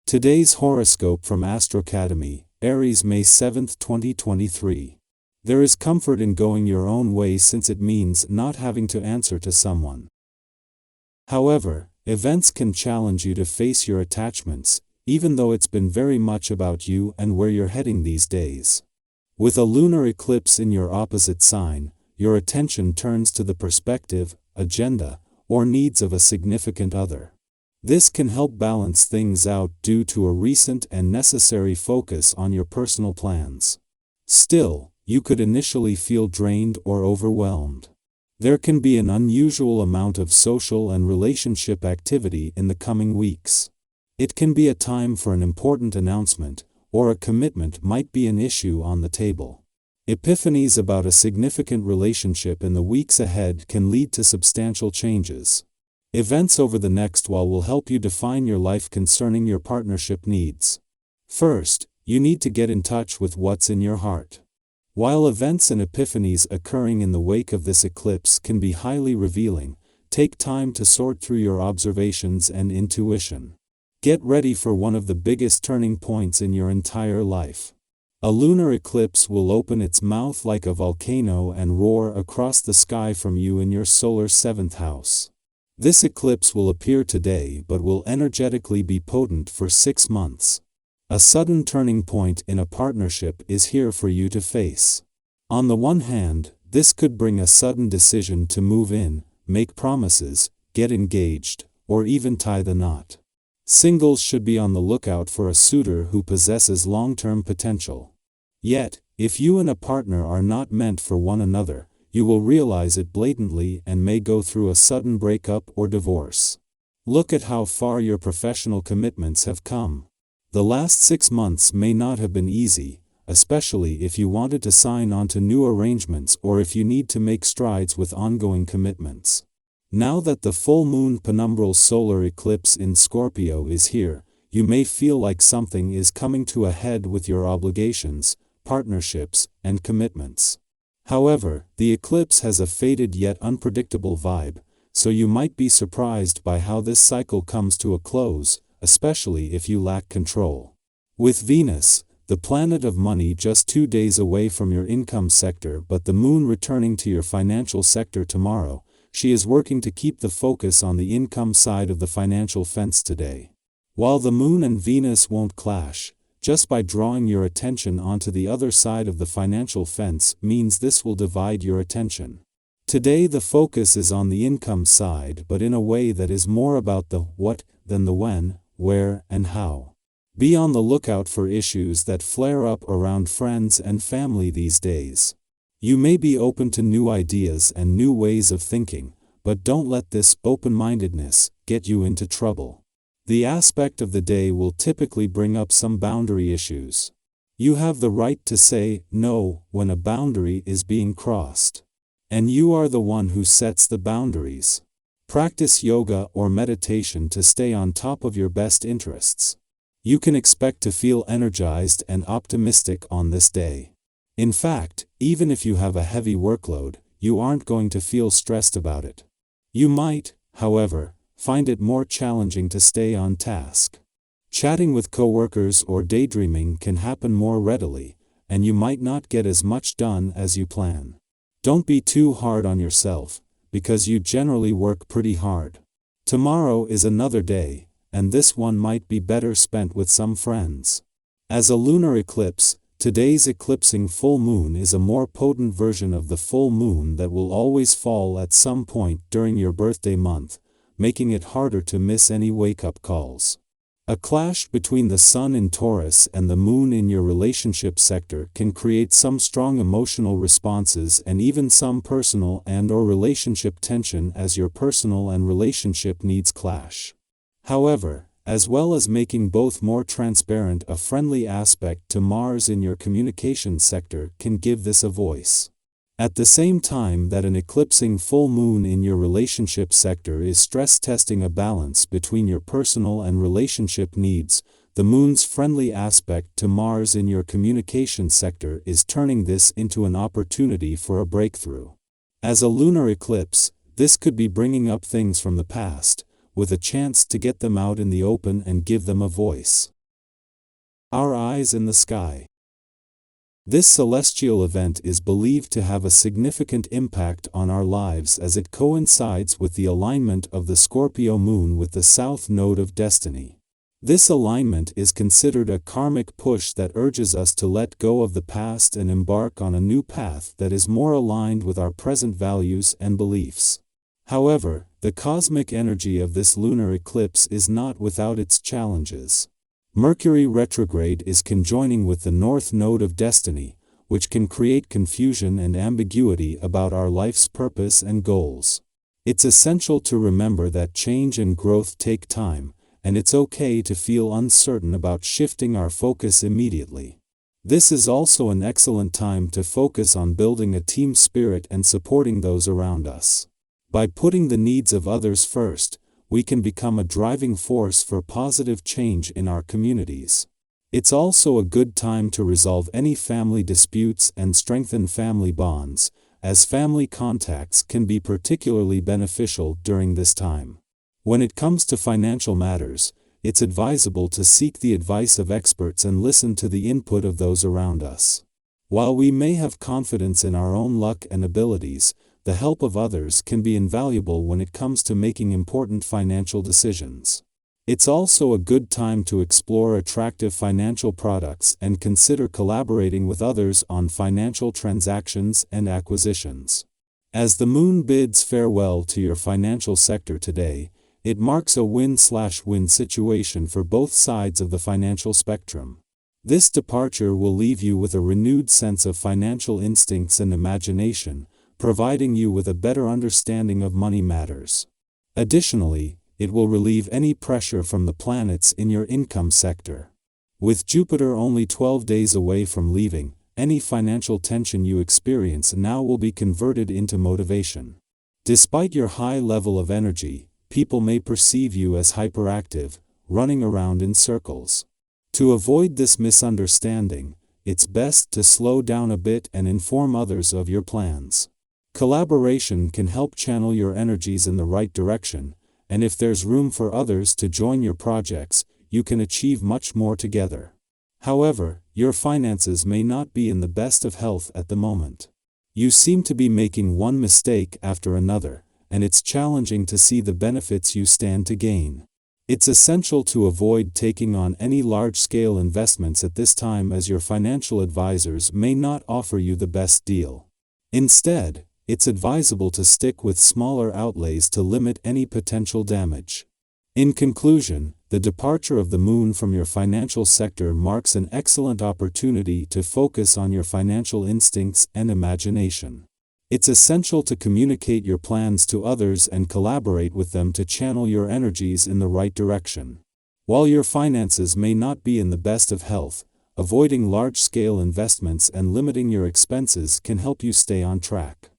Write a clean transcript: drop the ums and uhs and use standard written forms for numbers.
Today's horoscope from Astro Academy, Aries May 7, 2023. There is comfort in going your own way since it means not having to answer to someone. However, events can challenge you to face your attachments, even though it's been very much about you and where you're heading these days. With a lunar eclipse in your opposite sign, your attention turns to the perspective, agenda, or needs of a significant other. This can help balance things out due to a recent and necessary focus on your personal plans. Still, you could initially feel drained or overwhelmed. There can be an unusual amount of social and relationship activity in the coming weeks. It can be a time for an important announcement, or a commitment might be an issue on the table. Epiphanies about a significant relationship in the weeks ahead can lead to substantial changes. Events over the next while will help you define your life concerning your partnership needs. First, you need to get in touch with what's in your heart. While events and epiphanies occurring in the wake of this eclipse can be highly revealing, take time to sort through your observations and intuition. Get ready for one of the biggest turning points in your entire life. A lunar eclipse will open its mouth like a volcano and roar across the sky from you in your solar 7th house. This eclipse will appear today but will energetically be potent for 6 months. A sudden turning point in a partnership is here for you to face. On the one hand, this could bring a sudden decision to move in, make promises, get engaged, or even tie the knot. Singles should be on the lookout for a suitor who possesses long-term potential. Yet, if you and a partner are not meant for one another, you will realize it blatantly and may go through a sudden breakup or divorce. Look at how far your professional commitments have come. The last 6 months may not have been easy, especially if you wanted to sign on to new arrangements or if you need to make strides with ongoing commitments. Now that the full moon penumbral solar eclipse in Scorpio is here, you may feel like something is coming to a head with your obligations, partnerships, and commitments. However, the eclipse has a faded yet unpredictable vibe, so you might be surprised by how this cycle comes to a close, especially if you lack control. With Venus, the planet of money, just 2 days away from your income sector but the moon returning to your financial sector tomorrow, she is working to keep the focus on the income side of the financial fence today. While the moon and Venus won't clash, just by drawing your attention onto the other side of the financial fence means this will divide your attention. Today the focus is on the income side, but in a way that is more about the what than the when, where, and how. Be on the lookout for issues that flare up around friends and family these days. You may be open to new ideas and new ways of thinking, but don't let this open-mindedness get you into trouble. The aspect of the day will typically bring up some boundary issues. You have the right to say no when a boundary is being crossed. And you are the one who sets the boundaries. Practice yoga or meditation to stay on top of your best interests. You can expect to feel energized and optimistic on this day. In fact, even if you have a heavy workload, you aren't going to feel stressed about it. You might, however, find it more challenging to stay on task. Chatting with coworkers or daydreaming can happen more readily, and you might not get as much done as you plan. Don't be too hard on yourself, because you generally work pretty hard. Tomorrow is another day, and this one might be better spent with some friends. As a lunar eclipse, today's eclipsing full moon is a more potent version of the full moon that will always fall at some point during your birthday month, making it harder to miss any wake-up calls. A clash between the sun in Taurus and the moon in your relationship sector can create some strong emotional responses and even some personal and/or relationship tension as your personal and relationship needs clash. However, as well as making both more transparent, a friendly aspect to Mars in your communication sector can give this a voice. At the same time that an eclipsing full moon in your relationship sector is stress-testing a balance between your personal and relationship needs, the moon's friendly aspect to Mars in your communication sector is turning this into an opportunity for a breakthrough. As a lunar eclipse, this could be bringing up things from the past, with a chance to get them out in the open and give them a voice. Our eyes in the sky. This celestial event is believed to have a significant impact on our lives as it coincides with the alignment of the Scorpio moon with the south node of destiny. This alignment is considered a karmic push that urges us to let go of the past and embark on a new path that is more aligned with our present values and beliefs. However, the cosmic energy of this lunar eclipse is not without its challenges. Mercury retrograde is conjoining with the north node of destiny, which can create confusion and ambiguity about our life's purpose and goals. It's essential to remember that change and growth take time, and it's okay to feel uncertain about shifting our focus immediately. This is also an excellent time to focus on building a team spirit and supporting those around us. By putting the needs of others first, we can become a driving force for positive change in our communities. It's also a good time to resolve any family disputes and strengthen family bonds, as family contacts can be particularly beneficial during this time. When it comes to financial matters, it's advisable to seek the advice of experts and listen to the input of those around us. While we may have confidence in our own luck and abilities, the help of others can be invaluable when it comes to making important financial decisions. It's also a good time to explore attractive financial products and consider collaborating with others on financial transactions and acquisitions. As the moon bids farewell to your financial sector today, it marks a win-slash-win situation for both sides of the financial spectrum. This departure will leave you with a renewed sense of financial instincts and imagination, providing you with a better understanding of money matters. Additionally, it will relieve any pressure from the planets in your income sector. With Jupiter only 12 days away from leaving, any financial tension you experience now will be converted into motivation. Despite your high level of energy, people may perceive you as hyperactive, running around in circles. To avoid this misunderstanding, it's best to slow down a bit and inform others of your plans. Collaboration can help channel your energies in the right direction, and if there's room for others to join your projects, you can achieve much more together. However, your finances may not be in the best of health at the moment. You seem to be making one mistake after another, and it's challenging to see the benefits you stand to gain. It's essential to avoid taking on any large-scale investments at this time as your financial advisors may not offer you the best deal. Instead, it's advisable to stick with smaller outlays to limit any potential damage. In conclusion, the departure of the moon from your financial sector marks an excellent opportunity to focus on your financial instincts and imagination. It's essential to communicate your plans to others and collaborate with them to channel your energies in the right direction. While your finances may not be in the best of health, avoiding large-scale investments and limiting your expenses can help you stay on track.